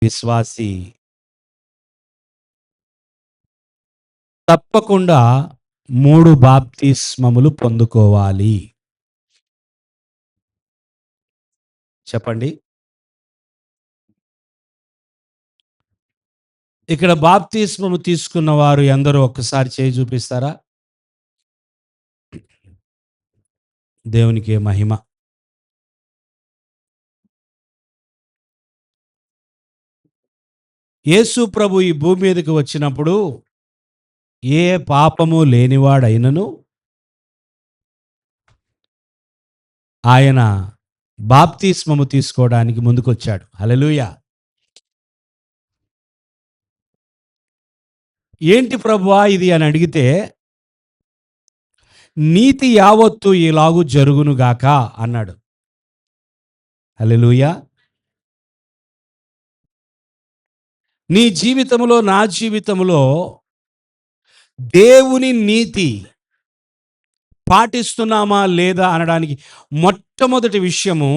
విశ్వాసి తప్పకుండా 3 బాప్తిస్మములు పొందుకోవాలి. చెప్పండి. ఇక్కడ బాప్తిస్మము తీసుకున్న వారు ఎందరో ఒక్కసారి చేయి చూపిస్తారా? దేవునికే మహిమ. యేసు ప్రభు ఈ భూమి మీదకి వచ్చినప్పుడు ఏ పాపము లేనివాడైనను ఆయన బాప్తిస్మము తీసుకోవడానికి ముందుకొచ్చాడు. హల్లెలూయా! ఏంటి ప్రభువా ఇది అని అడిగితే, నీతి యావత్తు ఇలాగు జరుగునుగాక అన్నాడు. హల్లెలూయా! నీ జీవితంలో, నా జీవితంలో దేవుని నీతి పాటిస్తున్నామా లేదా అనడానికి మొట్టమొదటి విషయము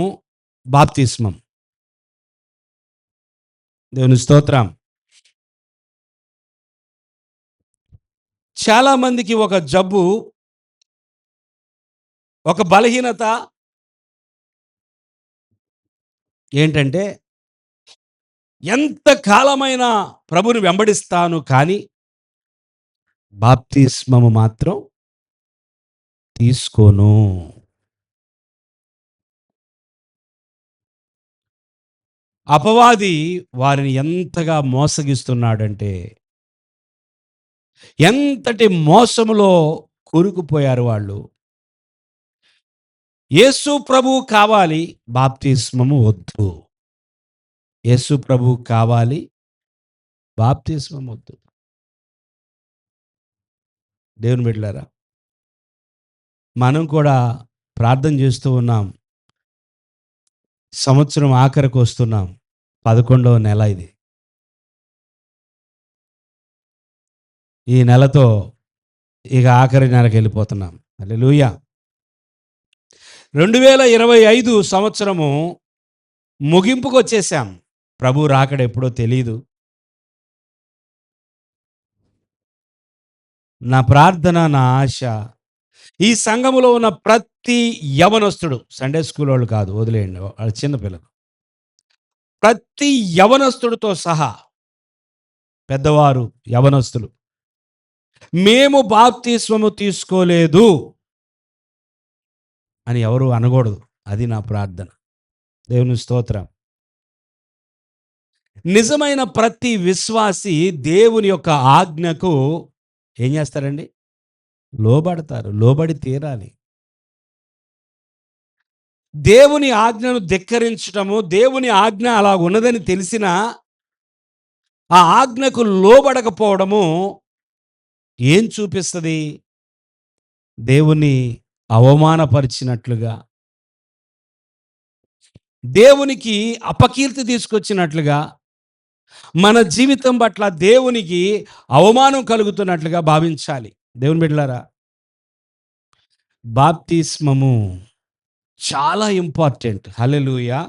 బాప్తిస్మం. దేవుని స్తోత్రం. చాలా మందికి ఒక జబ్బు, ఒక బలహీనత ఏంటంటే, ఎంత కాలమైనా ప్రభుని వెంబడిస్తాను కానీ బాప్తిస్మము మాత్రం తీసుకోను. అపవాది వారిని ఎంతగా మోసగిస్తున్నాడంటే, ఎంతటి మోసములో కూరుకుపోయారు వాళ్ళు. యేసు ప్రభువు కావాలి, బాప్తిస్మము వద్దు. యేసు ప్రభువు కావాలి, బాప్తిస్మం వద్దు. దేవుని బిడ్డలారా, మనం కూడా ప్రార్థన చేస్తూ ఉన్నాం. సంవత్సరం ఆఖరికి వస్తున్నాం. 11వ నెల ఇది. ఈ నెలతో ఇక ఆఖరి నెలకు వెళ్ళిపోతున్నాం. హల్లెలూయా! 2025 సంవత్సరము ముగింపుకు వచ్చేసాం. ప్రభు రాకడ ఎప్పుడో తెలీదు. నా ప్రార్థన, నా ఆశ, ఈ సంఘములో ఉన్న ప్రతి యవనస్తుడు, సండే స్కూల్ వాళ్ళు కాదు, వదిలేయండి, వాళ్ళు చిన్నపిల్లలు, ప్రతి యవనస్తుడితో సహా పెద్దవారు, యవనస్తులు, మేము బాప్తిస్మము తీసుకోలేదు అని ఎవరు అనకూడదు. అది నా ప్రార్థన. దేవుని స్తోత్రం. నిజమైన ప్రతి విశ్వాసి దేవుని యొక్క ఆజ్ఞకు ఏం చేస్తారండి? లోబడతారు. లోబడి తీరాలి. దేవుని ఆజ్ఞను ధిక్కరించటము, దేవుని ఆజ్ఞ అలా ఉన్నదని తెలిసినా ఆ ఆజ్ఞకు లోబడకపోవడము ఏం చూపిస్తుంది? దేవుని అవమానపరిచినట్లుగా, దేవునికి అపకీర్తి తీసుకొచ్చినట్లుగా, మన జీవితం పట్ల దేవునికి అవమానం కలుగుతున్నట్లుగా భావించాలి. దేవుని బిడ్డలారా, బాప్తిస్మము చాలా ఇంపార్టెంట్. హల్లెలూయా!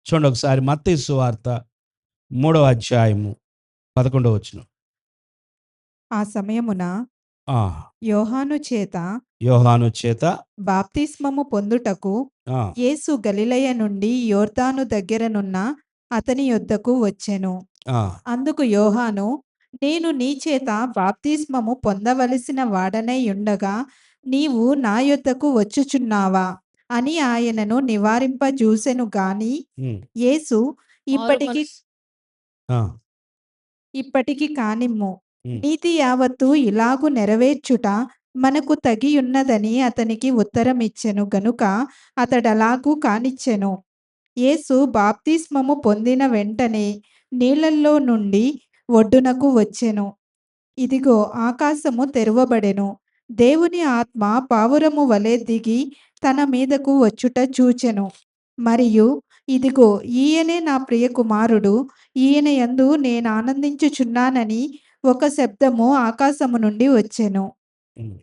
చూడండి ఒకసారి మత్తయి సువార్త 3వ అధ్యాయము 11వ వచనం. ఆ సమయమున ఆ, యోహాను చేత యోహాను చేత బాప్తిస్మము పొందుటకు ఆ, యేసు గలిలయ నుండి యోర్దాను దగ్గరనున్న అతని యొద్దకు వచ్చెను. ఆ, అందుకు యోహాను, నేను నీ చేత బాప్తిస్మము పొందవలసిన వాడనై ఉండగా నీవు నా యొద్దకు వచ్చుచున్నావా అని ఆయనను నివారింపజూసెను గాని ఉమ్, యేసు ఇప్పటికి ఆ, ఇప్పటికి కానిమ్ము, ఉమ్, నీతి యావత్తు ఇలాగు నెరవేర్చుట మనకు తగియున్నదని అతనికి ఉత్తరమిచ్చెను గనుక అతడలాగూ కానిచ్చెను. యేసు బాప్తిస్మము పొందిన వెంటనే నీళ్ళల్లో నుండి ఒడ్డునకు వచ్చెను. ఇదిగో ఆకాశము తెరువబడెను. దేవుని ఆత్మ పావురము వలె దిగి తన మీదకు వచ్చుట చూచెను. మరియు ఇదిగో ఈయనే నా ప్రియ కుమారుడు, ఈయన యందు నేను ఆనందించుచున్నానని ఒక శబ్దము ఆకాశము నుండి వచ్చెను. ఉమ్.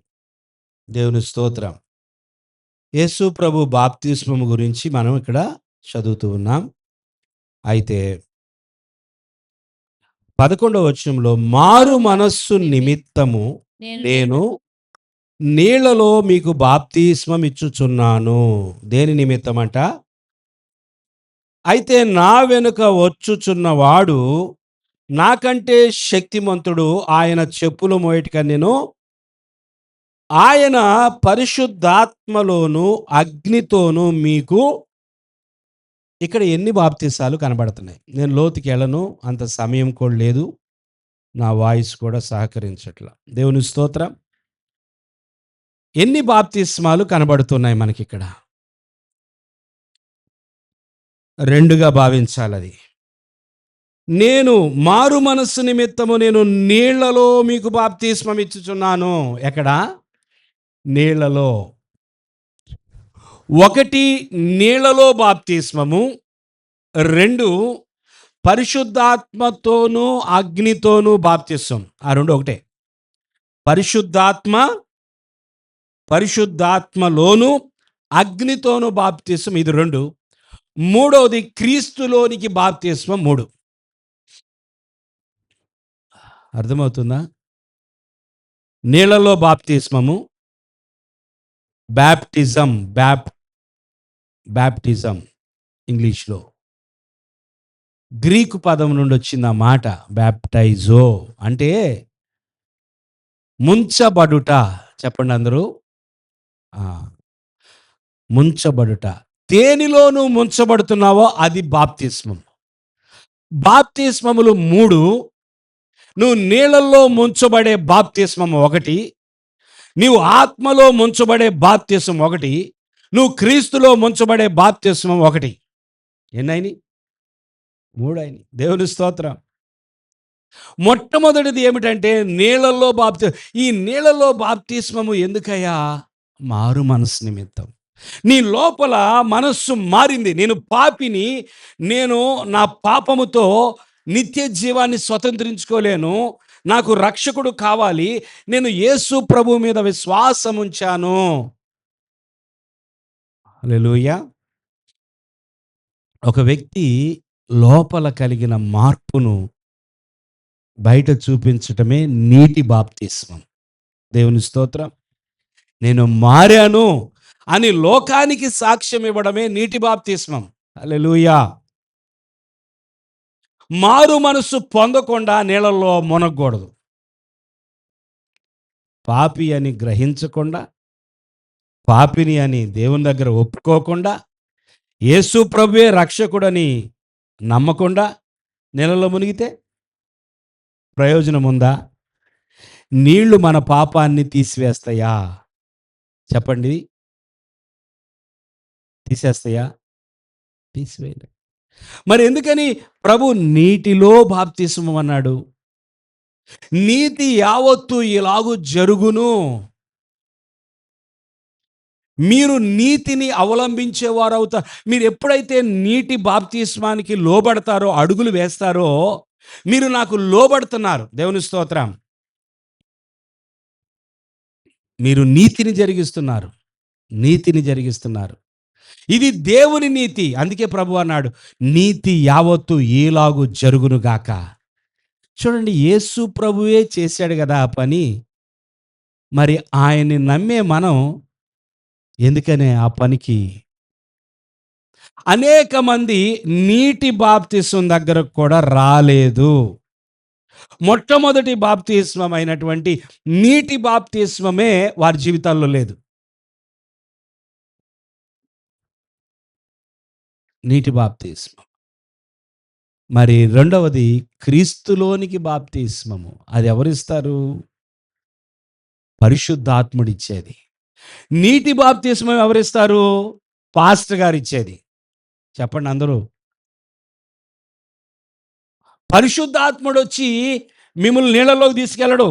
దేవుని స్తోత్రం. యేసు ప్రభు బాప్తిస్మము గురించి మనం ఇక్కడ చదువుతూ ఉన్నాం. అయితే 11వ వచనంలో మారు మనస్సు నిమిత్తము నేను నీళ్లలో మీకు బాప్తిస్మం ఇచ్చుచున్నాను. దేని నిమిత్తమంట? అయితే నా వెనుక వచ్చుచున్నవాడు నాకంటే శక్తిమంతుడు. ఆయన చెప్పులు మోయటికన్నెను. ఆయన పరిశుద్ధాత్మలోను అగ్నితోను మీకు ఇక్కడ ఎన్ని బాప్తీసాలు కనబడుతున్నాయి. నేను లోతుకి వెళ్ళను, అంత సమయం కూడా లేదు, నా వాయిస్ కూడా సహకరించట్లా. దేవుని స్తోత్రం. ఎన్ని బాప్తిస్మాలు కనబడుతున్నాయి మనకిక్కడ? రెండుగా భావించాలది. నేను మారు మనస్సు నిమిత్తము నేను నీళ్లలో మీకు బాప్తిస్మం ఇచ్చుచున్నాను. ఎక్కడ? నీళ్లలో. ఒకటి నీళ్లలో బాప్తిస్మము, రెండు పరిశుద్ధాత్మతోనూ అగ్నితోనూ బాప్తిస్మం. ఆ రెండు ఒకటే. పరిశుద్ధాత్మలోను అగ్నితోనూ బాప్తిస్మం, ఇది రెండు. మూడవది క్రీస్తులోనికి బాప్తిస్మం, మూడు. అర్థమవుతుందా? నీళ్లలో బాప్తిస్మము, బ్యాప్టిజం, బ్యాప్టిజం ఇంగ్లీష్లో. గ్రీకు పదం నుండి వచ్చింది ఆ మాట. బ్యాప్టైజో అంటే ముంచబడుట. చెప్పండి అందరూ. ముంచబడుట. దేనిలోనూ ముంచబడుతున్నావో అది బాప్తిస్మం. బాప్తిస్మములు మూడు. నువ్వు నీళ్ళల్లో ముంచబడే బాప్తిస్మం ఒకటి, నీవు ఆత్మలో ముంచబడే బాప్తిస్మం ఒకటి, నువ్వు క్రీస్తులో ముంచబడే బాప్తిస్మం ఒకటి. ఎన్నైని? మూడైని. దేవుని స్తోత్రం. మొట్టమొదటిది ఏమిటంటే నీళ్ళల్లో ఈ నీళ్ళల్లో బాప్తిస్మము ఎందుకయ్యా? మారు మనసు నిమిత్తం. నీ లోపల మనస్సు మారింది. నేను పాపిని, నేను నా పాపముతో నిత్య జీవాన్ని స్వతంత్రించుకోలేను, నాకు రక్షకుడు కావాలి, నేను యేసు ప్రభు మీద విశ్వాసం ఉంచాను. హల్లెలూయా. ఒక వ్యక్తి లోపల కలిగిన మార్పును బయట చూపించటమే నీటి బాప్తిస్మం. దేవుని స్తోత్రం. నేను మారాను అని లోకానికి సాక్ష్యం ఇవ్వడమే నీటి బాప్తిస్మం. హల్లెలూయా. మారు మనసు పొందకుండా నీళ్ళల్లో మునగకూడదు. పాపి అని గ్రహించకుండా, పాపిని అని దేవుని దగ్గర ఒప్పుకోకుండా, యేసు ప్రభువే రక్షకుడని నమ్మకుండా నీళ్ళలో మునిగితే ప్రయోజనం ఉందా? నీళ్లు మన పాపాన్ని తీసివేస్తాయా? చెప్పండి. తీసేస్తాయా? తీసివేయలే. మరి ఎందుకని ప్రభు నీటిలో బాప్తిస్మం అన్నాడు? నీతి యావత్తు ఇలాగు జరుగును. మీరు నీతిని అవలంబించేవారు అవుతారు. మీరు ఎప్పుడైతే నీటి బాప్తిస్మానికి లోబడతారో, అడుగులు వేస్తారో, మీరు నాకు లోబడుతున్నారు. దేవుని స్తోత్రం. మీరు నీతిని జరిగిస్తున్నారు. నీతిని జరిగిస్తున్నారు. ఇది దేవుని నీతి. అందుకే ప్రభు అన్నాడు, నీతి యావత్తు ఈలాగు జరుగునుగాక. చూడండి, యేసు ప్రభువే చేశాడు కదా ఆ పని. మరి ఆయన్ని నమ్మే మనం ఎందుకనే ఆ పనికి? అనేక మంది నీటి బాప్తిస్మం దగ్గరకు కూడా రాలేదు. మొట్టమొదటి బాప్తిస్మం అయినటువంటి నీటి బాప్తిస్మమే వారి జీవితాల్లో లేదు. నీటి బాప్తిస్మం. మరి రెండవది క్రీస్తులోనికి బాప్తిస్మము. అది ఎవరిస్తారు? పరిశుద్ధాత్ముడిచ్చేది. నీటి బాప్తిస్మం ఎవరిస్తారు? పాస్టర్ గారు ఇచ్చేది. చెప్పండి అందరూ. పరిశుద్ధాత్ముడు వచ్చి మిమ్మల్ని నీళ్ళలోకి తీసుకెళ్ళడు.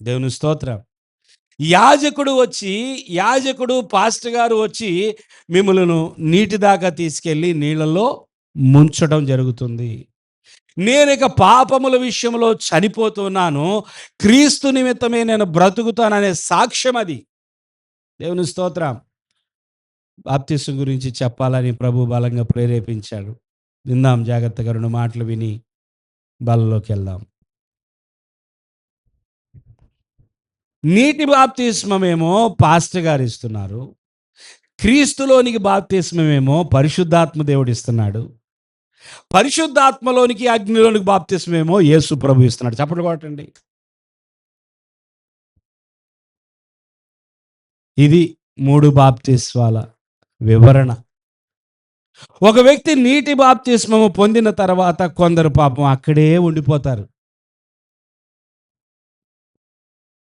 దేవుని స్తోత్రం. యాజకుడు పాస్టర్ గారు వచ్చి మిమ్మల్ని నీటి దాకా తీసుకెళ్ళి నీళ్ళలో ముంచడం జరుగుతుంది. నేను ఇక పాపముల విషయంలో చనిపోతున్నాను, క్రీస్తు నిమిత్తమే నేను బ్రతుకుతాననే సాక్ష్యం అది. దేవుని స్తోత్రం. బాప్తిసం గురించి చెప్పాలని ప్రభు బలంగా ప్రేరేపించాడు. విందాం జాగ్రత్తగా 2 మాటలు విని బల్లలోకెళ్దాం. నీటి బాప్తిస్మమేమో పాస్టర్ గారు ఇస్తున్నారు. క్రీస్తులోనికి బాప్తిస్మమేమో పరిశుద్ధాత్మ దేవుడిస్తున్నాడు. పరిశుద్ధాత్మలోనికి, అగ్నిలోనికి బాప్తిస్మేమో యేసు ప్రభు ఇస్తున్నాడు. చప్పట్లు కొట్టండి. ఇది 3 బాప్తిస్మాల వివరణ. ఒక వ్యక్తి నీటి బాప్తిస్మము పొందిన తర్వాత కొందరు పాపం అక్కడే ఉండిపోతారు.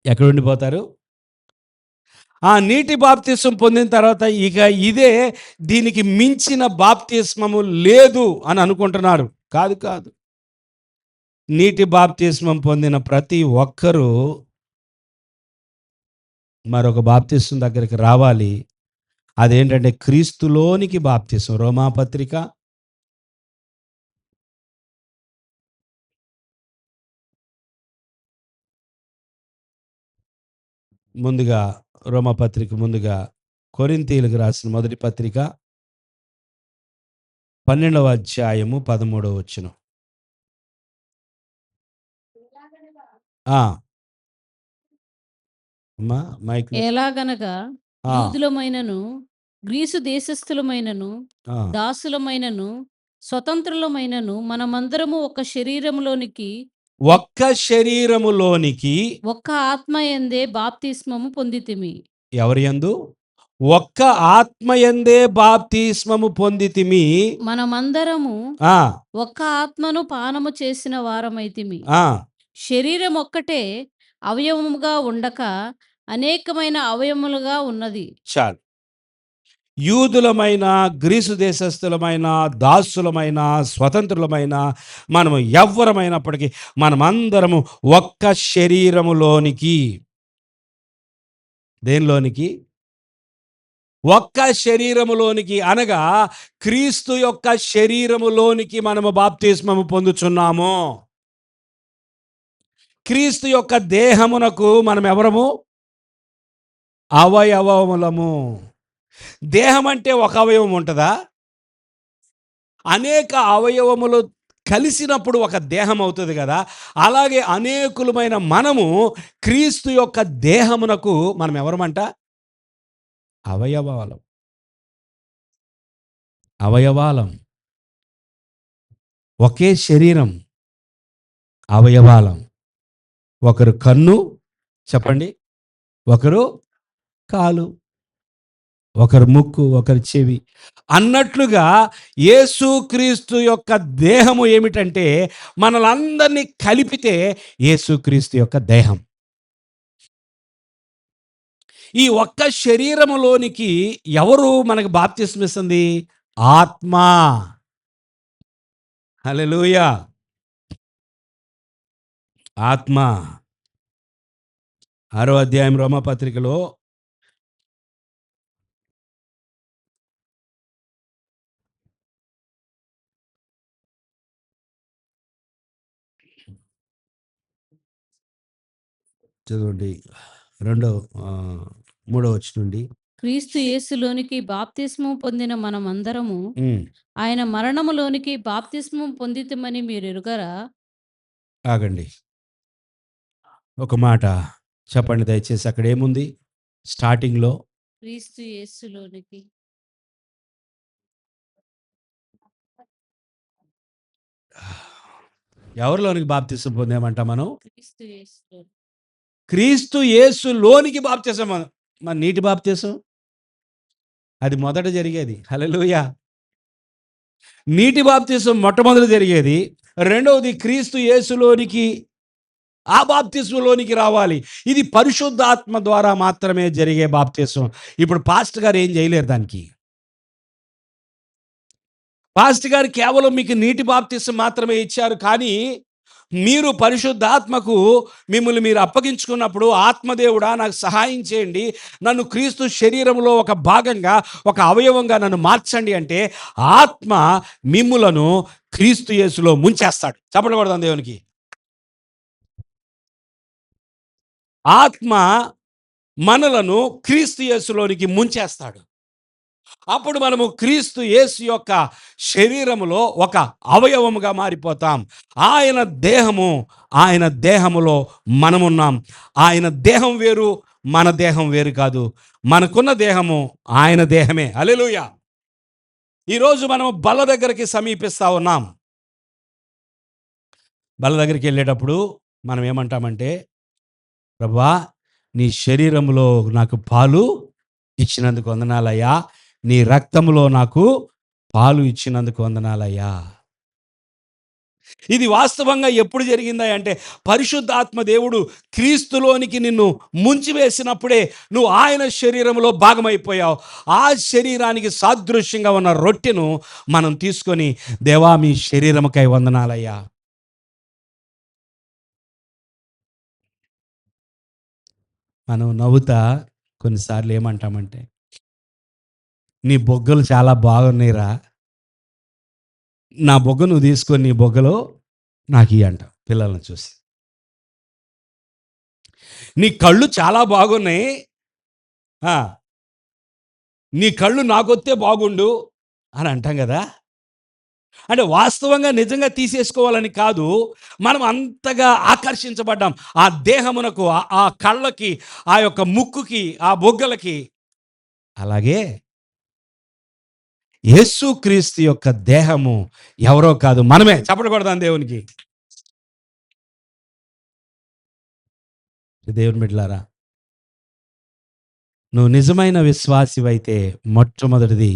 ఎక్కడ ఉండిపోతారు? ఆ నీటి బాప్తిస్మం పొందిన తర్వాత ఇక ఇదే దీనికి మించిన బాప్తిస్మము లేదు అని అనుకుంటున్నారు. కాదు కాదు. నీటి బాప్తిస్మం పొందిన ప్రతి ఒక్కరూ మరొక బాప్తిస్మం దగ్గరికి రావాలి. అదేంటంటే క్రీస్తులోనికి బాప్తిస్మం. రోమాపత్రిక ముందుగా రోమాపత్రిక ముందుగా కొరింథీయులకు రాసిన మొదటి పత్రిక 12వ అధ్యాయము 13వ వచనం. ఆ, అమ్మా మైక్. ఎలాగనగా ఆ, యూదులమైనను గ్రీసు దేశస్థులమైనను ఆ. దాసులమైనను స్వతంత్రులమైనను మనమందరము ఒక శరీరములోనికి ఒక్క శరీరములోనికి ఒక్క ఆత్మయందే బాప్తిస్మము పొందితిమి. ఎవరి యందు? ఒక్క ఆత్మయందే బాప్తిస్మము పొందితిమి. మనమందరము ఆ, ఒక్క ఆత్మను పానము చేసిన వారమైతిమి. ఆ. శరీరం ఒక్కటే అవయవముగా ఉండక అనేకమైన అవయములుగా ఉన్నది. చాలు. యూదులమైన, గ్రీసు దేశస్థులమైన, దాసులమైన, స్వతంత్రులమైన, మనము ఎవ్వరమైనప్పటికీ మనమందరము ఒక్క శరీరములోనికి, దేనిలోనికి? ఒక్క శరీరములోనికి అనగా క్రీస్తు యొక్క శరీరములోనికి మనము బాప్తిస్మము పొందుచున్నాము. క్రీస్తు యొక్క దేహమునకు మనం ఎవరము? అవయవములము. దేహం అంటే ఒక అవయవం ఉంటుందా? అనేక అవయవములు కలిసినప్పుడు ఒక దేహం అవుతుంది కదా. అలాగే అనేకులమైన మనము క్రీస్తు యొక్క దేహమునకు మనం ఎవరమంట? అవయవాలం. అవయవాలం. ఒకే శరీరం, అవయవాలం. ఒకరు కన్ను, చెప్పండి. ఒకరు కాలు, ఒకరు ముక్కు, ఒకరు చెవి అన్నట్లుగా యేసుక్రీస్తు యొక్క దేహము ఏమిటంటే మనలందరినీ కలిపితే యేసుక్రీస్తు యొక్క దేహం. ఈ ఒక్క శరీరములోనికి ఎవరు మనకు బాప్తిస్మం ఇస్తుంది? ఆత్మ. హల్లెలూయా. ఆత్మ. 6వ అధ్యాయం రోమాపత్రికలో చదవండి. 3వ వచనం నుండి. క్రీస్తు యేసులోనికి బాప్తిస్మం పొందిన మనమందరము ఉమ్, ఆయన మరణములోనికి బాప్తిస్మం పొందితమని మీరు ఎరుగరా? ఆగండి. ఒక మాట చెప్పండి దయచేసి. అక్కడ ఏముంది స్టార్టింగ్లో? క్రీస్తు యేసులోనికి. ఎవరిలోనికి బాప్తిసం పొందామంట మనం? క్రీస్తు యేసులో. క్రీస్తు యేసులోనికి బాప్తిసం. మన నీటి బాప్తిసం అది మొదట జరిగేది. హల్లెలూయా. నీటి బాప్తిసం మొట్టమొదటి జరిగేది. రెండవది క్రీస్తు యేసులోనికి, ఆ బాప్తిస్మలోనికి రావాలి. ఇది పరిశుద్ధాత్మ ద్వారా మాత్రమే జరిగే బాప్తిసం. ఇప్పుడు పాస్టర్ గారు ఏం చేయలేరు దానికి. పాస్టర్ గారు కేవలం మీకు నీటి బాప్తిసం మాత్రమే ఇచ్చారు. కానీ మీరు పరిశుద్ధాత్మకు మిమ్మల్ని మీరు అప్పగించుకున్నప్పుడు, ఆత్మదేవుడా నాకు సహాయం చేయండి, నన్ను క్రీస్తు శరీరంలో ఒక భాగంగా, ఒక అవయవంగా నన్ను మార్చండి అంటే ఆత్మ మిమ్ములను క్రీస్తు యేసులో ముంచేస్తాడు. చెప్పండి కొడదాం దేవునికి. ఆత్మ మనలను క్రీస్తు యేసులోనికి ముంచేస్తాడు. అప్పుడు మనము క్రీస్తు యేసు యొక్క శరీరములో ఒక అవయవముగా మారిపోతాం. ఆయన దేహము, ఆయన దేహములో మనమున్నాం. ఆయన దేహం వేరు, మన దేహం వేరు కాదు. మనకున్న దేహము ఆయన దేహమే. హల్లెలూయా. ఈరోజు మనం బల్ల దగ్గరికి సమీపిస్తా ఉన్నాం. బల్ల దగ్గరికి వెళ్ళేటప్పుడు మనం ఏమంటామంటే, ప్రభువా నీ శరీరములో నాకు పాలు ఇచ్చినందుకు వందనాలయ్యా, నీ రక్తములో నాకు పాలు ఇచ్చినందుకు వందనాలయ్యా. ఇది వాస్తవంగా ఎప్పుడు జరిగిందా అంటే, పరిశుద్ధాత్మ దేవుడు క్రీస్తులోనికి నిన్ను ముంచివేసినప్పుడే నువ్వు ఆయన శరీరంలో భాగమైపోయావు. ఆ శరీరానికి సాదృశ్యంగా ఉన్న రొట్టెను మనం తీసుకొని, దేవా మీ శరీరముకై వందనాలయ్యా. మనం నవ్వుతా కొన్నిసార్లు ఏమంటామంటే, నీ బొగ్గలు చాలా బాగున్నాయిరా, నా బొగ్గ నువ్వు తీసుకొని నీ బొగ్గలో నాకు ఇయ్యి అంటాం పిల్లల్ని చూసి. నీ కళ్ళు చాలా బాగున్నాయి, ఆ, నీ కళ్ళు నాకొస్తే బాగుండు అని అంటాం కదా. అంటే వాస్తవంగా నిజంగా తీసేసుకోవాలని కాదు, మనం అంతగా ఆకర్షించబడ్డాం ఆ దేహమునకు, ఆ కళ్ళకి, ఆ యొక్క ముక్కుకి, ఆ బొగ్గలకి. అలాగే యేసుక్రీస్తు యొక్క దేహము ఎవరో కాదు, మనమే. చప్పట్లు కొడదాం దేవునికి. దేవుని బిడ్డలారా, నువ్వు నిజమైన విశ్వాసివైతే మొట్టమొదటిది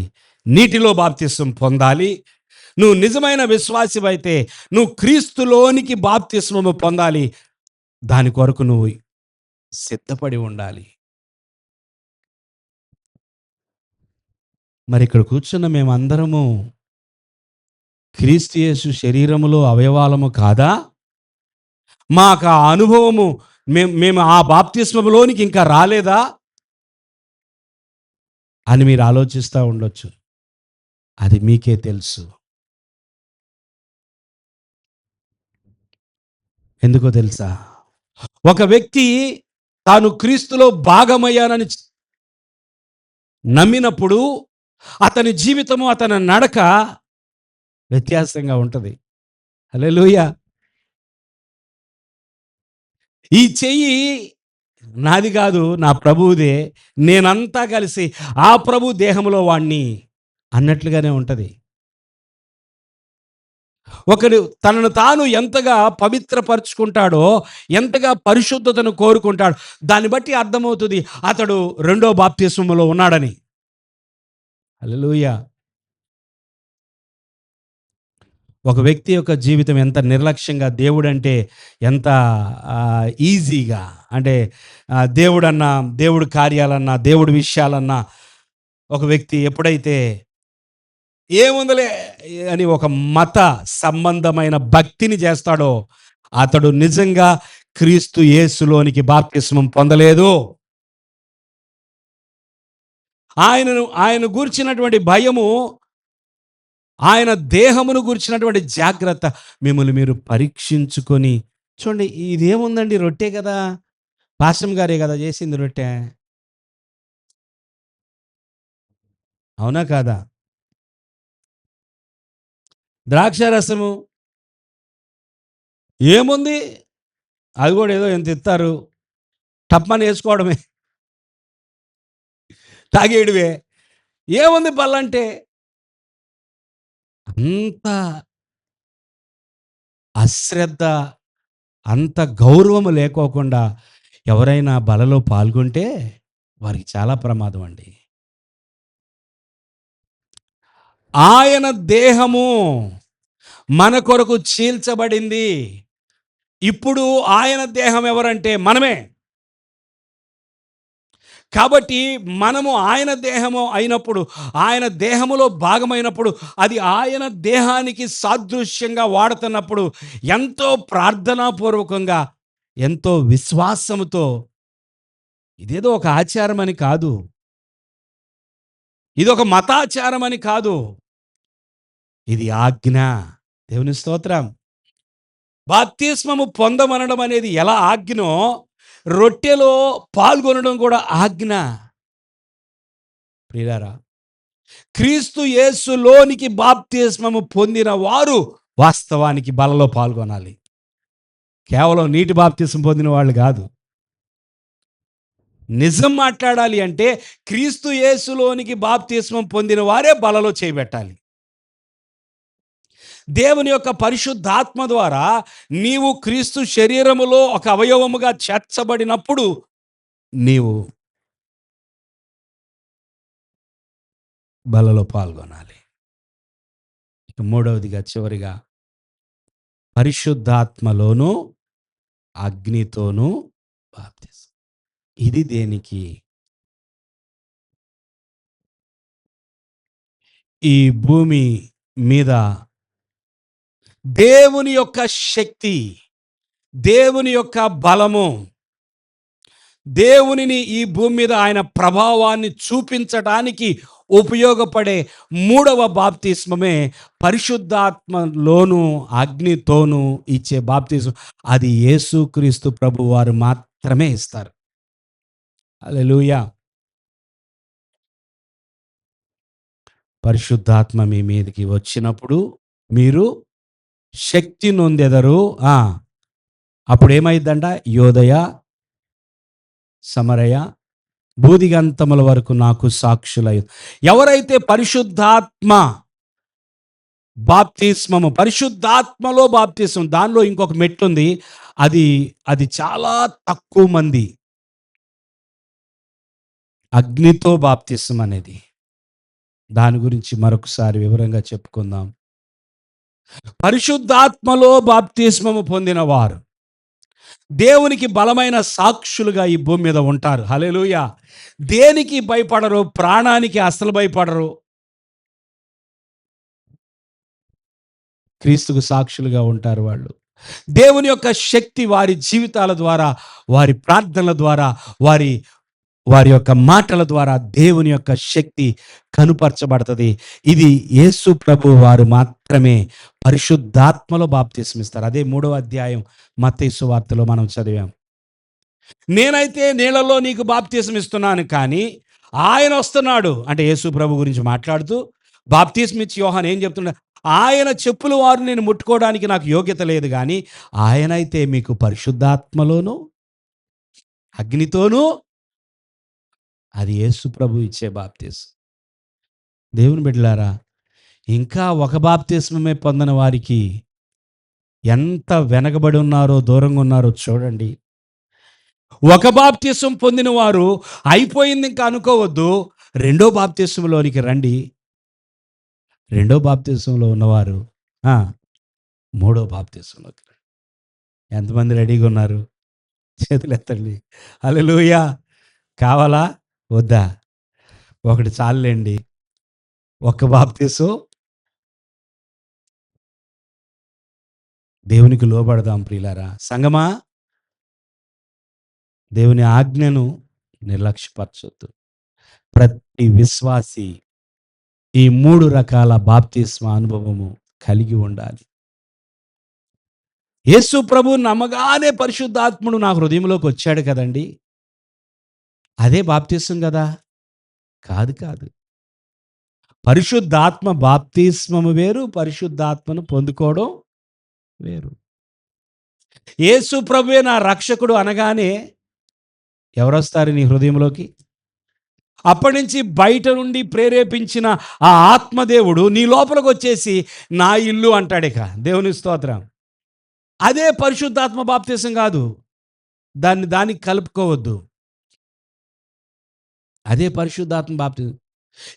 నీటిలో బాప్తిస్మం పొందాలి. నువ్వు నిజమైన విశ్వాసివైతే నువ్వు క్రీస్తులోనికి బాప్తిస్మము పొందాలి. దాని కొరకు నువ్వు సిద్ధపడి ఉండాలి. మరి ఇక్కడ కూర్చున్న మేమందరము క్రీస్తు యేసు శరీరములో అవయవాలము కాదా? మాకు ఆ అనుభవము, మేము ఆ బాప్తిస్మములోనికి ఇంకా రాలేదా అని మీరు ఆలోచిస్తూ ఉండొచ్చు. అది మీకే తెలుసు. ఎందుకో తెలుసా? ఒక వ్యక్తి తాను క్రీస్తులో భాగమయ్యానని నమ్మినప్పుడు అతని జీవితము, అతని నడక వ్యత్యాసంగా ఉంటుంది. హల్లెలూయా. ఈ చెయ్యి నాది కాదు, నా ప్రభువుదే, నేనంతా కలిసి ఆ ప్రభు దేహంలో వాణ్ణి అన్నట్లుగానే ఉంటుంది. ఒకడు తనను తాను ఎంతగా పవిత్రపరుచుకుంటాడో, ఎంతగా పరిశుద్ధతను కోరుకుంటాడో దాన్ని బట్టి అర్థమవుతుంది అతడు రెండో బాప్తిస్మములో ఉన్నాడని. హల్లెలూయా. ఒక వ్యక్తి యొక్క జీవితం ఎంత నిర్లక్ష్యంగా, దేవుడంటే ఎంత ఈజీగా, అంటే దేవుడన్నా, దేవుడి కార్యాలన్నా, దేవుడి విషయాలన్నా ఒక వ్యక్తి ఎప్పుడైతే ఏముందలే అని ఒక మత సంబంధమైన భక్తిని చేస్తాడో అతడు నిజంగా క్రీస్తు యేసులోనికి బాప్తిస్మం పొందలేదు. ఆయన గూర్చినటువంటి భయము, ఆయన దేహమును గూర్చినటువంటి జాగ్రత్త మిమ్మల్ని మీరు పరీక్షించుకొని చూడండి. ఇదేముందండి, రొట్టె కదా, పాస్టమ్ గారే కదా చేసింది రొట్టె, అవునా కాదా? ద్రాక్ష రసము ఏముంది, అది కూడా ఏదో ఎంత ఇస్తారు, టప్పని వేసుకోవడమే, తాగేయడమే. ఏముంది బల్లంటే? అంత అశ్రద్ధ, అంత గౌరవము లేకోకుండా ఎవరైనా బలలో పాల్గొంటే వారికి చాలా ప్రమాదం అండి. ఆయన దేహము మన కొరకు చీల్చబడింది. ఇప్పుడు ఆయన దేహం ఎవరంటే మనమే. కాబట్టి మనము ఆయన దేహము అయినప్పుడు, ఆయన దేహములో భాగమైనప్పుడు, అది ఆయన దేహానికి సాదృశ్యంగా వాడుతున్నప్పుడు ఎంతో ప్రార్థనాపూర్వకంగా, ఎంతో విశ్వాసముతో, ఇదేదో ఒక ఆచారం అని కాదు, ఇది ఒక మతాచారం అని కాదు, ఇది ఆజ్ఞ. దేవుని స్తోత్రం. బాప్తిస్మము పొందమనడం అనేది ఎలా ఆజ్ఞో, రొట్టెలో పాల్గొనడం కూడా ఆజ్ఞ. ప్రియులారా, క్రీస్తు యేసులోనికి బాప్తిస్మము పొందిన వారు వాస్తవానికి బలలో పాల్గొనాలి. కేవలం నీటి బాప్తిస్మం పొందిన వాళ్ళు కాదు. నిజం మాట్లాడాలి అంటే క్రీస్తు యేసులోనికి బాప్తిస్మం పొందిన వారే బలలో చేయబెట్టాలి. దేవుని యొక్క పరిశుద్ధాత్మ ద్వారా నీవు క్రీస్తు శరీరములో ఒక అవయవముగా చేర్చబడినప్పుడు నీవు బలలో పాల్గొనాలి. ఇక మూడవదిగా చివరిగా పరిశుద్ధాత్మలోను అగ్నితోనూ బాప్తిసం. ఇది దేనికి? ఈ భూమి మీద దేవుని యొక్క శక్తి, దేవుని యొక్క బలము, దేవునిని ఈ భూమి మీద ఆయన ప్రభావాన్ని చూపించడానికి ఉపయోగపడే మూడవ బాప్తిస్మమే పరిశుద్ధాత్మలోను అగ్నితోనూ ఇచ్చే బాప్తిస్మం. అది యేసుక్రీస్తు ప్రభు వారు మాత్రమే ఇస్తారు. హల్లెలూయా. పరిశుద్ధాత్మ మీ మీదకి వచ్చినప్పుడు మీరు శక్తి నొందెదరు. అప్పుడు ఏమైందంట? యోదయ, సమరయ, భూదిగంతముల వరకు నాకు సాక్షులై. ఎవరైతే పరిశుద్ధాత్మ బాప్తిస్మము, పరిశుద్ధాత్మలో బాప్తిస్మం, దానిలో ఇంకొక మెట్టు ఉంది. అది చాలా తక్కువ మంది. అగ్నితో బాప్తిస్మం అనేది, దాని గురించి మరొకసారి వివరంగా చెప్పుకుందాం. పరిశుద్ధాత్మలో బాప్తిస్మము పొందిన వారు దేవునికి బలమైన సాక్షులుగా ఈ భూమి మీద ఉంటారు. హల్లెలూయా. దేనికి భయపడరు, ప్రాణానికి అస్సలు భయపడరు. క్రీస్తుకు సాక్షులుగా ఉంటారు వాళ్ళు. దేవుని యొక్క శక్తి వారి జీవితాల ద్వారా, వారి ప్రార్థనల ద్వారా, వారి యొక్క మాటల ద్వారా దేవుని యొక్క శక్తి కనుపరచబడుతుంది. ఇది యేసు ప్రభు వారు మాత్రమే పరిశుద్ధాత్మలో బాప్తిస్మిస్తారు. అదే 3వ అధ్యాయం మత్తయి సువార్తలో మనం చదివాం. నేనైతే నీళ్ళలో నీకు బాప్తిస్మం ఇస్తున్నాను, కానీ ఆయన వస్తున్నాడు అంటే యేసు ప్రభు గురించి మాట్లాడుతూ బాప్తిస్మం ఇచ్చి యోహాను ఏం చెప్తున్నాడు? ఆయన చెప్పుల వారు నేను ముట్టుకోవడానికి నాకు యోగ్యత లేదు, కానీ ఆయనైతే మీకు పరిశుద్ధాత్మలోను అగ్నితోనూ, అది యేసు ప్రభు ఇచ్చే బాప్తిస్మం. దేవుని బిడ్డలారా, ఇంకా ఒక బాప్తిస్మమే పొందని వారికి ఎంత వెనకబడి ఉన్నారో, దూరంగా ఉన్నారో చూడండి. ఒక బాప్తిస్మం పొందిన వారు అయిపోయింది ఇంకా అనుకోవద్దు. రెండో బాప్తిస్మంలోనికి రండి. రెండో బాప్తిస్మంలో ఉన్నవారు మూడో బాప్తిస్మంలోకి రండి. ఎంతమంది రెడీగా ఉన్నారు? చేతులు ఎత్తండి. హల్లెలూయా. కావాలా వద్దా? ఒకటి చాలండి. ఒక్క బాప్తిస్మం. దేవునికి లోబడదాం ప్రియులారా. సంగమా, దేవుని ఆజ్ఞను నిర్లక్ష్యపరచొద్దు. ప్రతి విశ్వాసి ఈ 3 రకాల బాప్తిస్మ అనుభవము కలిగి ఉండాలి. యేసు ప్రభు నమ్మగానే పరిశుద్ధాత్ముడు నా హృదయంలోకి వచ్చాడు కదండి, అదే బాప్తిస్మం కదా? కాదు. పరిశుద్ధాత్మ బాప్తిస్మము వేరు, పరిశుద్ధాత్మను పొందుకోవడం వేరు. యేసు ప్రభువే నా రక్షకుడు అనగానే ఎవరొస్తారు నీ హృదయంలోకి? అప్పటి నుంచి బయట నుండి ప్రేరేపించిన ఆ ఆత్మదేవుడు నీ లోపలికి వచ్చేసి నా ఇల్లు అంటాడు. ఇక దేవుని స్తోత్రం. అదే పరిశుద్ధాత్మ బాప్తిసం కాదు, దానికి కలుపుకోవద్దు. అదే పరిశుద్ధాత్మ బాప్తిసం.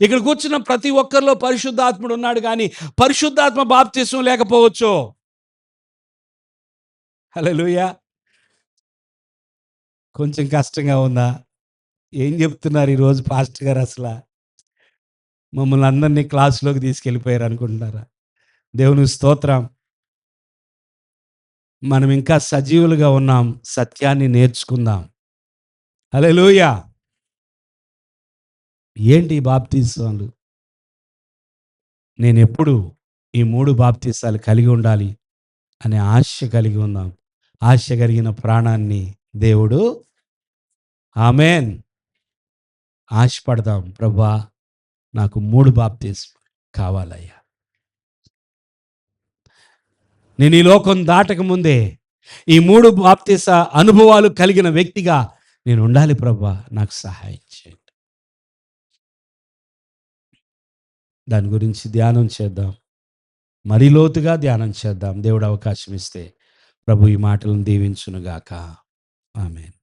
ఇక్కడ కూర్చున్న ప్రతి ఒక్కరిలో పరిశుద్ధాత్ముడు ఉన్నాడు, కానీ పరిశుద్ధాత్మ బాప్తిసం లేకపోవచ్చు. హల్లెలూయా. కొంచెం కష్టంగా ఉందా? ఏం చెప్తున్నారు ఈరోజు పాస్టర్ గారు? అసలు మమ్మల్ని అందరినీ క్లాసులోకి తీసుకెళ్ళిపోయారు అనుకుంటున్నారా? దేవుని స్తోత్రం. మనం ఇంకా సజీవులుగా ఉన్నాం, సత్యాన్ని నేర్చుకుందాం. హల్లెలూయా. ఏంటి బాప్తిసాలు? నేను ఎప్పుడు ఈ 3 బాప్తిసాలు కలిగి ఉండాలి అనే ఆశ కలిగి ఉందాం. ఆశ కలిగిన ప్రాణాన్ని దేవుడు ఆమేన్ ఆశపడదాం. ప్రభువా, నాకు 3 బాప్తిస్మ కావాలయ్యా. నేను ఈ లోకం దాటక ముందే ఈ 3 బాప్తిస అనుభవాలు కలిగిన వ్యక్తిగా నేను ఉండాలి ప్రభువా, నాకు సహాయం చేయండి. దాని గురించి ధ్యానం చేద్దాం. మరీ లోతుగా ధ్యానం చేద్దాం. దేవుడు అవకాశం ఇస్తే ప్రభు ఈ మాటలను దీవించునుగాక. ఆమేన్.